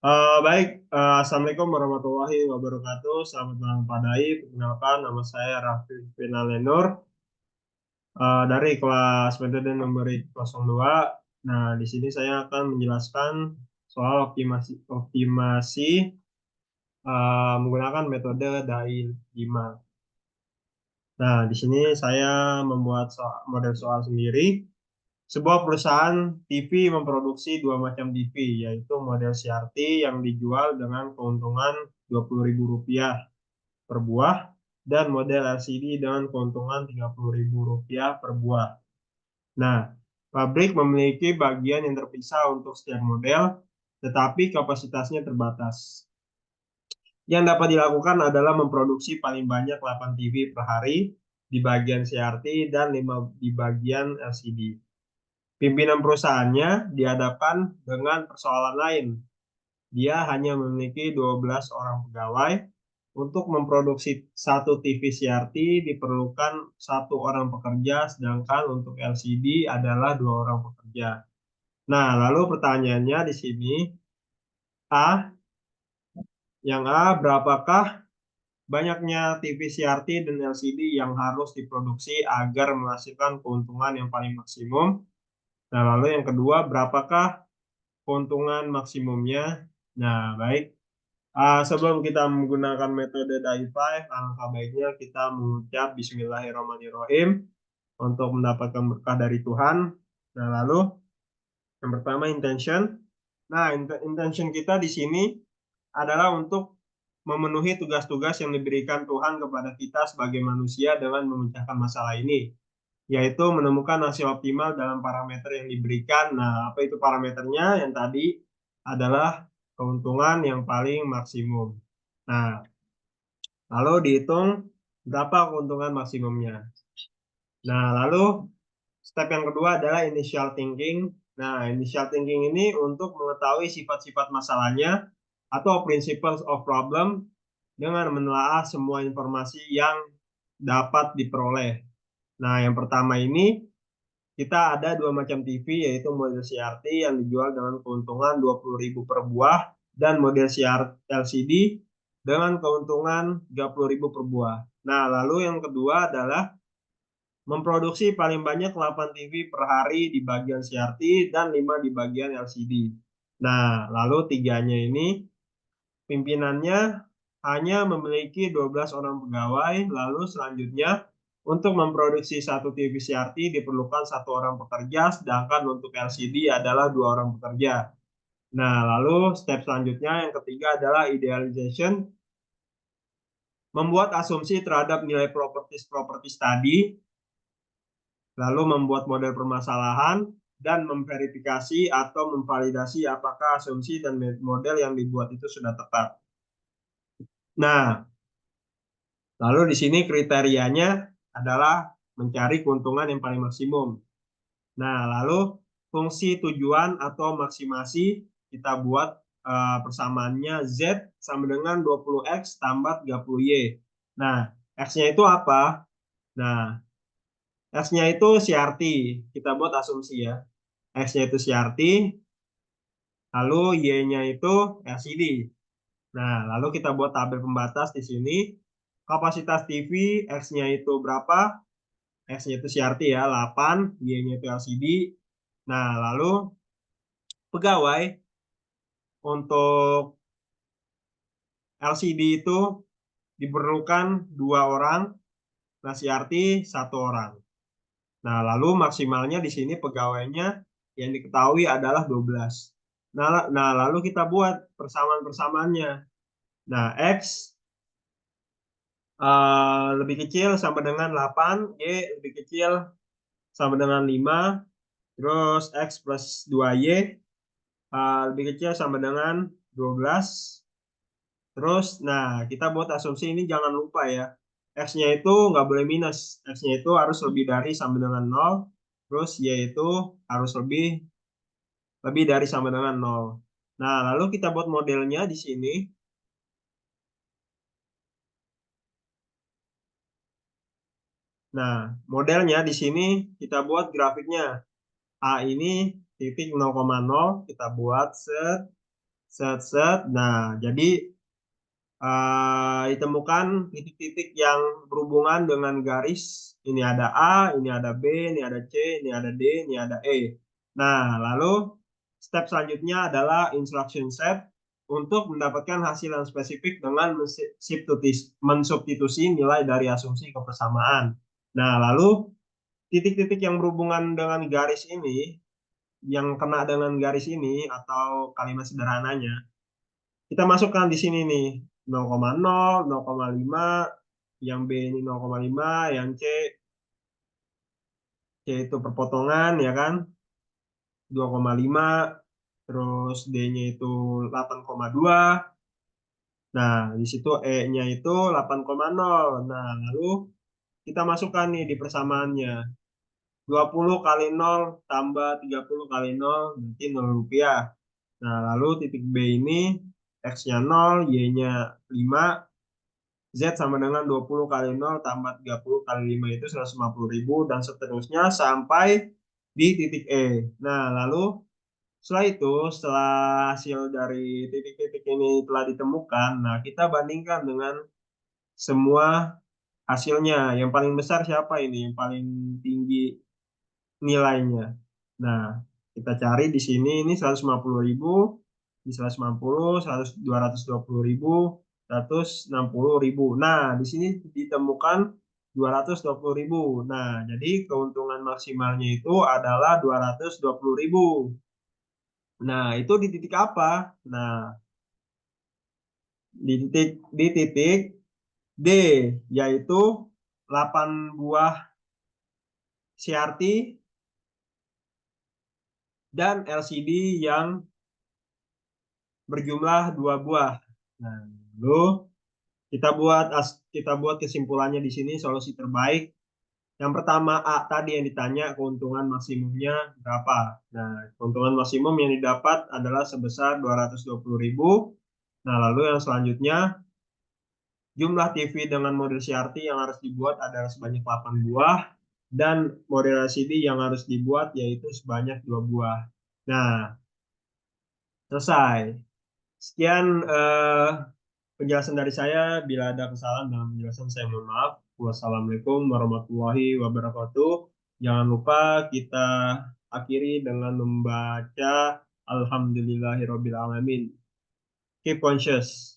Baik, Assalamualaikum warahmatullahi wabarakatuh. Selamat malam Pak Dai. Perkenalkan, nama saya Raffi Finalenur dari kelas metode numerik 02. Nah, di sini saya akan menjelaskan soal optimasi menggunakan metode Dai 5. Nah, di sini saya membuat model soal sendiri. Sebuah perusahaan TV memproduksi dua macam TV, yaitu model CRT yang dijual dengan keuntungan Rp20.000 per buah dan model LCD dengan keuntungan Rp30.000 per buah. Nah, pabrik memiliki bagian yang terpisah untuk setiap model, tetapi kapasitasnya terbatas. Yang dapat dilakukan adalah memproduksi paling banyak 8 TV per hari di bagian CRT dan 5 di bagian LCD. Pimpinan perusahaannya dihadapkan dengan persoalan lain. Dia hanya memiliki 12 orang pegawai. Untuk memproduksi satu TV CRT diperlukan satu orang pekerja, sedangkan untuk LCD adalah dua orang pekerja. Nah, lalu pertanyaannya di sini, A, berapakah banyaknya TV CRT dan LCD yang harus diproduksi agar menghasilkan keuntungan yang paling maksimum? Nah, lalu yang kedua, berapakah keuntungan maksimumnya? Nah, baik. Sebelum kita menggunakan metode DAI5, alangkah baiknya kita mengucap Bismillahirrahmanirrahim untuk mendapatkan berkah dari Tuhan. Nah, lalu yang pertama intention. Nah, intention kita di sini adalah untuk memenuhi tugas-tugas yang diberikan Tuhan kepada kita sebagai manusia dengan memecahkan masalah ini, yaitu menemukan hasil optimal dalam parameter yang diberikan. Nah, apa itu parameternya? Yang tadi adalah keuntungan yang paling maksimum. Nah, lalu dihitung berapa keuntungan maksimumnya. Nah, lalu step yang kedua adalah initial thinking. Nah, initial thinking ini untuk mengetahui sifat-sifat masalahnya atau principles of problem dengan menelaah semua informasi yang dapat diperoleh. Nah, yang pertama ini kita ada dua macam TV, yaitu model CRT yang dijual dengan keuntungan Rp20.000 per buah dan model CRT LCD dengan keuntungan Rp30.000 per buah. Nah, lalu yang kedua adalah memproduksi paling banyak 8 TV per hari di bagian CRT dan 5 di bagian LCD. Nah, lalu tiganya ini pimpinannya hanya memiliki 12 orang pegawai, lalu selanjutnya untuk memproduksi satu TV CRT diperlukan satu orang pekerja, sedangkan untuk LCD adalah dua orang pekerja. Nah, lalu step selanjutnya yang ketiga adalah idealization, membuat asumsi terhadap nilai properties tadi, lalu membuat model permasalahan, dan memverifikasi atau memvalidasi apakah asumsi dan model yang dibuat itu sudah tepat. Nah, lalu di sini kriterianya adalah mencari keuntungan yang paling maksimum. Nah, lalu fungsi tujuan atau maksimasi kita buat persamaannya Z sama dengan 20X tambah 30Y. Nah, X-nya itu apa? Nah, X-nya itu CRT. Kita buat asumsi ya. X-nya itu CRT, lalu Y-nya itu LCD. Nah, lalu kita buat tabel pembatas di sini. Kapasitas TV, X-nya itu berapa? X-nya itu CRT ya, 8, Y-nya itu LCD. Nah, lalu pegawai untuk LCD itu diperlukan 2 orang, nah CRT 1 orang. Nah, lalu maksimalnya di sini pegawainya yang diketahui adalah 12. Nah, lalu kita buat persamaan-persamaannya. Nah, X lebih kecil sama dengan 8, Y lebih kecil sama dengan 5, terus X plus 2Y lebih kecil sama dengan 12. Terus, nah kita buat asumsi ini jangan lupa ya. X-nya itu nggak boleh minus. X-nya itu harus lebih dari sama dengan 0. Terus Y itu harus lebih dari sama dengan 0. Nah, lalu kita buat modelnya di sini. Nah, modelnya di sini kita buat grafiknya. A ini titik 0,0 kita buat set Set, set. Nah, jadi ditemukan titik-titik yang berhubungan dengan garis. Ini ada A, ini ada B, ini ada C, ini ada D, ini ada E. Nah, lalu step selanjutnya adalah instruction set untuk mendapatkan hasil yang spesifik dengan mensubstitusi nilai dari asumsi kebersamaan. Nah, lalu titik-titik yang berhubungan dengan garis ini, yang kena dengan garis ini atau kalimat sederhananya, kita masukkan di sini nih 0,0, 0,5, yang B ini 0,5, yang C itu perpotongan ya kan, 2,5, terus D-nya itu 8,2. Nah, di situ E-nya itu 8,0. Nah, lalu kita masukkan nih di persamaannya. 20 kali 0 tambah 30 kali 0 berarti 0 rupiah. Nah, lalu titik B ini X-nya 0, Y-nya 5, Z sama dengan 20 kali 0 tambah 30 kali 5 itu 150.000 dan seterusnya sampai di titik E. Nah, lalu setelah itu, setelah hasil dari titik-titik ini telah ditemukan, nah kita bandingkan dengan semua hasilnya. Yang paling besar siapa ini? Yang paling tinggi nilainya. Nah, kita cari di sini ini 150.000, di 150, 100, 220.000, 160.000. Nah, di sini ditemukan 220.000. Nah, jadi keuntungan maksimalnya itu adalah 220.000. Nah, itu di titik apa? Nah, di titik D, yaitu 8 buah CRT dan LCD yang berjumlah 2 buah. Nah, lalu kita buat kesimpulannya di sini solusi terbaik. Yang pertama A tadi yang ditanya keuntungan maksimumnya berapa. Nah, keuntungan maksimum yang didapat adalah sebesar 220.000. Nah, lalu yang selanjutnya jumlah TV dengan model CRT yang harus dibuat adalah sebanyak 8 buah dan model LCD yang harus dibuat yaitu sebanyak 2 buah. Nah, selesai. Sekian penjelasan dari saya. Bila ada kesalahan dalam penjelasan, saya mohon maaf. Wassalamualaikum warahmatullahi wabarakatuh. Jangan lupa kita akhiri dengan membaca Alhamdulillahirobbilalamin. Keep conscious.